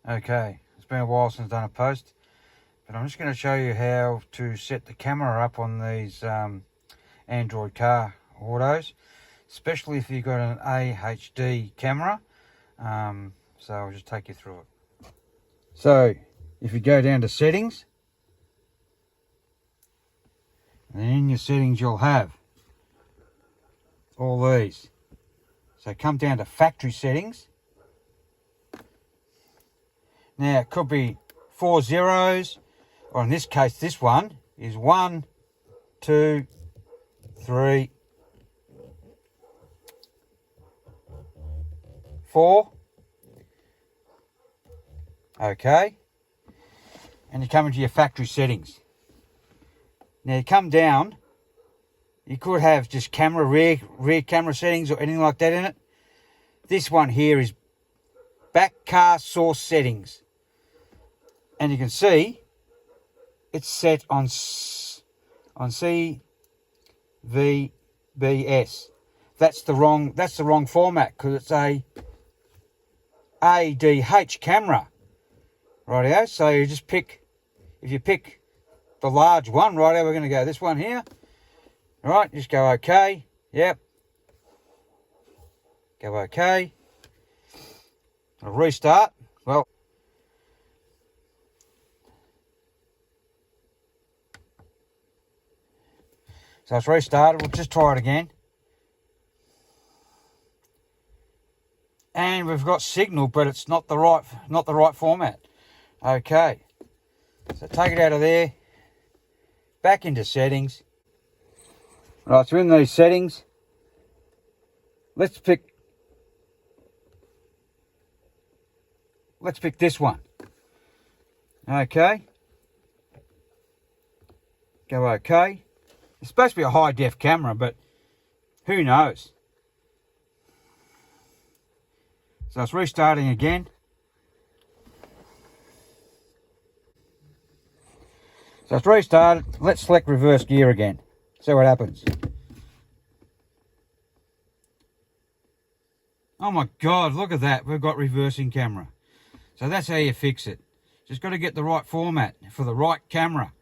Okay, it's been a while since I've done a post, but I'm just going to show you how to set the camera up on these Android car autos, especially if you've got an AHD camera. So I'll just take you through it. So if you go down to settings, and in your settings you'll have all these. So come down to factory settings. Now it could be 4 zeros, or in this case this one is 1, 2, 3, 4. Okay. And you come into your factory settings. Now you come down, you could have just camera, rear camera settings or anything like that in it. This one here is back car source settings. And you can see it's set on CVBS. That's the wrong format because it's a ADH camera. Rightio. So you just pick, if you pick the large one, rightio, we're going to go this one here. Right, just go OK. Yep. Go OK. I'll restart. Well, so it's restarted. We'll just try it again. And we've got signal, but it's not the right format. Okay. So take it out of there. Back into settings. Right, so in these settings, let's pick this one. Okay. Go OK. It's supposed to be a high def camera, but who knows? So it's restarting again. So it's restarted. Let's select reverse gear again. See what happens. Oh my God, look at that. We've got reversing camera. So that's how you fix it. Just got to get the right format for the right camera.